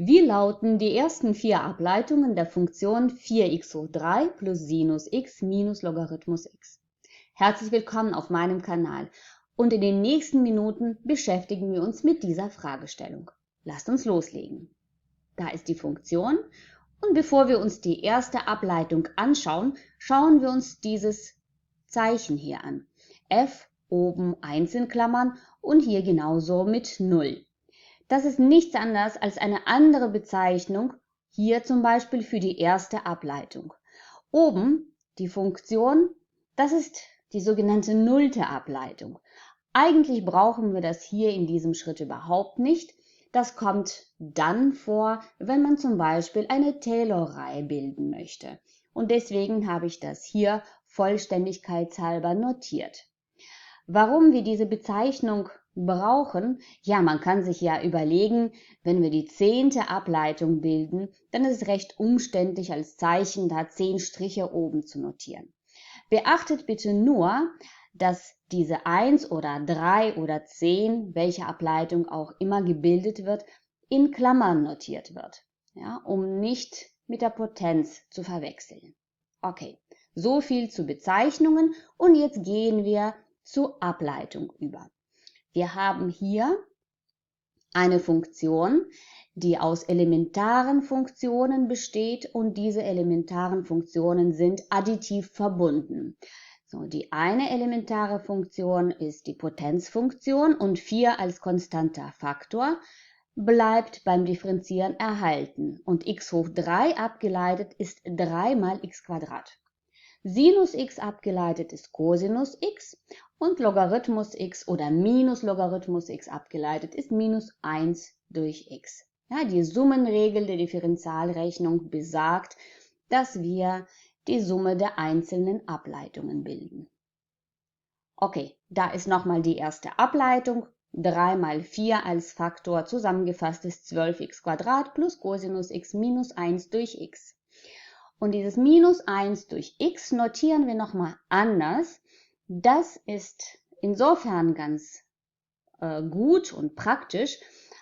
Wie lauten die ersten 4 Ableitungen der Funktion 4x hoch 3 plus Sinus x minus Logarithmus x? Herzlich willkommen auf meinem Kanal und in den nächsten Minuten beschäftigen wir uns mit dieser Fragestellung. Lasst uns loslegen. Da ist die Funktion und bevor wir uns die erste Ableitung anschauen, schauen wir uns dieses Zeichen hier an. F oben 1 in Klammern und hier genauso mit 0. Das ist nichts anderes als eine andere Bezeichnung, hier zum Beispiel für die erste Ableitung. Oben die Funktion, das ist die sogenannte nullte Ableitung. Eigentlich brauchen wir das hier in diesem Schritt überhaupt nicht. Das kommt dann vor, wenn man zum Beispiel eine Taylor-Reihe bilden möchte. Und deswegen habe ich das hier vollständigkeitshalber notiert. Warum wir diese Bezeichnung brauchen? Ja, man kann sich ja überlegen, wenn wir die 10. Ableitung bilden, dann ist es recht umständlich als Zeichen da 10 Striche oben zu notieren. Beachtet bitte nur, dass diese 1 oder 3 oder 10, welche Ableitung auch immer gebildet wird, in Klammern notiert wird, ja, um nicht mit der Potenz zu verwechseln. Okay, so viel zu Bezeichnungen und jetzt gehen wir zur Ableitung über. Wir haben hier eine Funktion, die aus elementaren Funktionen besteht und diese elementaren Funktionen sind additiv verbunden. So, die eine elementare Funktion ist die Potenzfunktion und 4 als konstanter Faktor bleibt beim Differenzieren erhalten und x hoch 3 abgeleitet ist 3 mal x². Sinus x abgeleitet ist Cosinus x und Logarithmus x oder minus Logarithmus x abgeleitet ist minus 1 durch x. Ja, die Summenregel der Differentialrechnung besagt, dass wir die Summe der einzelnen Ableitungen bilden. Okay, da ist nochmal die erste Ableitung. 3 mal 4 als Faktor zusammengefasst ist 12x² plus Cosinus x minus 1 durch x. Und dieses minus 1 durch x notieren wir nochmal anders. Das ist insofern ganz gut und praktisch,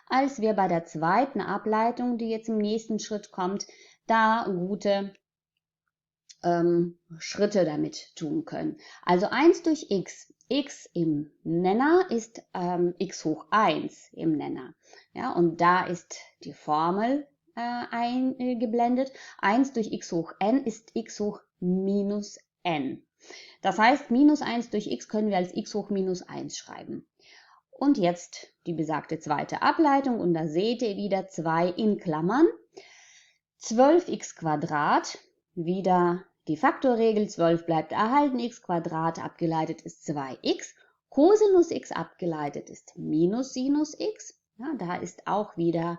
als wir bei der zweiten Ableitung, die jetzt im nächsten Schritt kommt, da gute Schritte damit tun können. Also 1 durch x, x im Nenner ist x hoch 1 im Nenner. Ja, und da ist die Formel eingeblendet. 1 durch x hoch n ist x hoch minus n. Das heißt, minus 1 durch x können wir als x hoch minus 1 schreiben. Und jetzt die besagte zweite Ableitung und da seht ihr wieder 2 in Klammern. 12x², wieder die Faktorregel, 12 bleibt erhalten, x² abgeleitet ist 2x. Cosinus x abgeleitet ist minus Sinus x. Ja, da ist auch wieder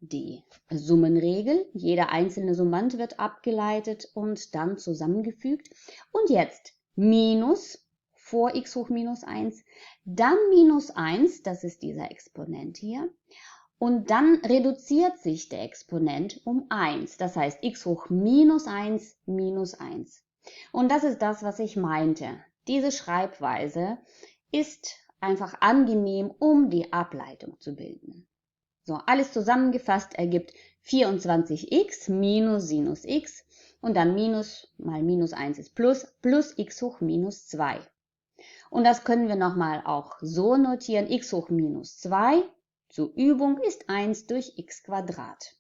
die Summenregel. Jeder einzelne Summand wird abgeleitet und dann zusammengefügt. Und jetzt minus vor x hoch minus 1, dann minus 1, das ist dieser Exponent hier. Und dann reduziert sich der Exponent um 1. Das heißt x hoch minus 1 minus 1. Und das ist das, was ich meinte. Diese Schreibweise ist einfach angenehm, um die Ableitung zu bilden. So, alles zusammengefasst ergibt 24x minus Sinus x und dann minus mal minus 1 ist plus x hoch minus 2. Und das können wir nochmal auch so notieren, x hoch minus 2 zur Übung ist 1 durch x².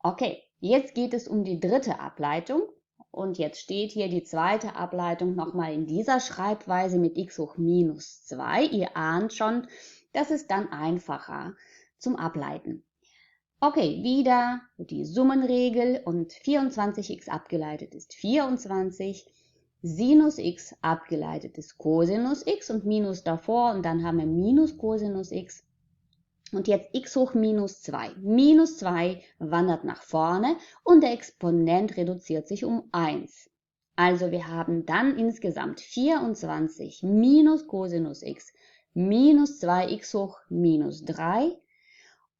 Okay, jetzt geht es um die dritte Ableitung und jetzt steht hier die zweite Ableitung nochmal in dieser Schreibweise mit x hoch minus 2. Ihr ahnt schon, das ist dann einfacher zum Ableiten. Okay, wieder die Summenregel und 24x abgeleitet ist 24. Sinus x abgeleitet ist Cosinus x und Minus davor und dann haben wir minus Cosinus x. Und jetzt x hoch minus 2. Minus 2 wandert nach vorne und der Exponent reduziert sich um 1. Also wir haben dann insgesamt 24 minus Cosinus x minus 2x hoch minus 3.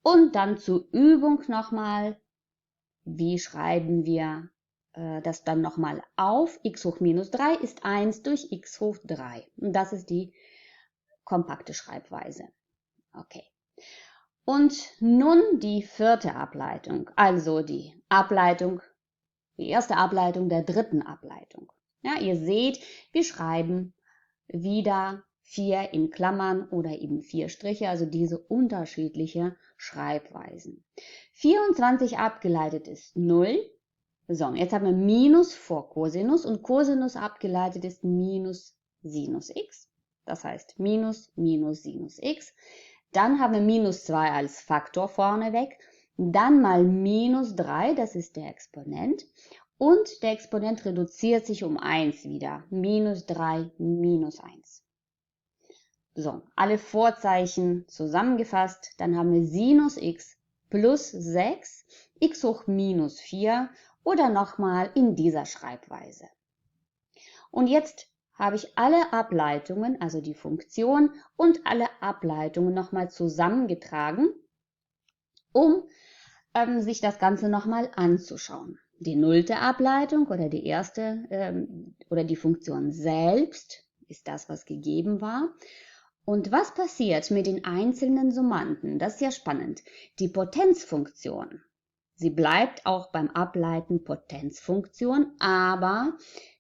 Und dann zur Übung nochmal, wie schreiben wir das dann nochmal auf? X hoch minus 3 ist 1 durch x hoch 3. Und das ist die kompakte Schreibweise. Okay. Und nun die vierte Ableitung, also die erste Ableitung der dritten Ableitung. Ja, ihr seht, wir schreiben wieder 4 in Klammern oder eben 4 Striche, also diese unterschiedliche Schreibweisen. 24 abgeleitet ist 0. So, jetzt haben wir Minus vor Cosinus und Cosinus abgeleitet ist minus Sinus x. Das heißt Minus minus Sinus x. Dann haben wir minus 2 als Faktor vorneweg. Dann mal minus 3, das ist der Exponent. Und der Exponent reduziert sich um 1 wieder. Minus 3 minus 1. So, alle Vorzeichen zusammengefasst. Dann haben wir Sinus x plus 6, x hoch minus 4 oder nochmal in dieser Schreibweise. Und jetzt habe ich alle Ableitungen, also die Funktion und alle Ableitungen nochmal zusammengetragen, um sich das Ganze nochmal anzuschauen. Die nullte Ableitung oder die erste oder die Funktion selbst ist das, was gegeben war. Und was passiert mit den einzelnen Summanden? Das ist ja spannend. Die Potenzfunktion, sie bleibt auch beim Ableiten Potenzfunktion, aber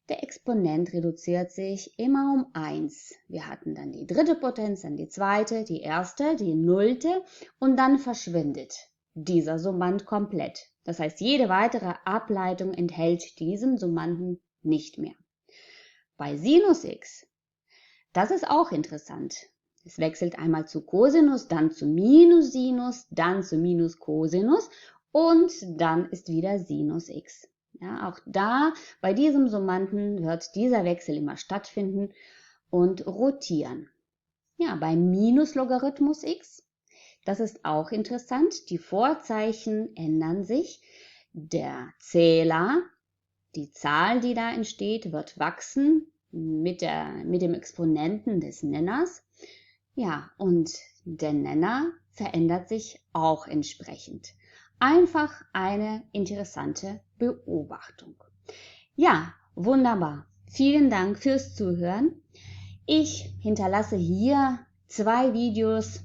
der Exponent reduziert sich immer um 1. Wir hatten dann die dritte Potenz, dann die zweite, die erste, die nullte und dann verschwindet dieser Summand komplett. Das heißt, jede weitere Ableitung enthält diesen Summanden nicht mehr. Bei Sinus x, das ist auch interessant. Es wechselt einmal zu Cosinus, dann zu Minus Sinus, dann zu Minus Cosinus und dann ist wieder Sinus x. Ja, auch da, bei diesem Summanden wird dieser Wechsel immer stattfinden und rotieren. Ja, beim Minuslogarithmus x, das ist auch interessant, die Vorzeichen ändern sich. Der Zähler, die Zahl, die da entsteht, wird wachsen mit dem Exponenten des Nenners. Ja, und der Nenner verändert sich auch entsprechend. Einfach eine interessante Beobachtung. Ja, wunderbar. Vielen Dank fürs Zuhören. Ich hinterlasse hier 2 Videos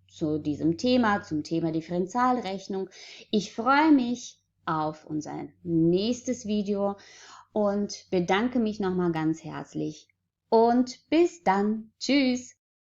zu diesem Thema, zum Thema Differentialrechnung. Ich freue mich auf unser nächstes Video und bedanke mich nochmal ganz herzlich. Und bis dann. Tschüss.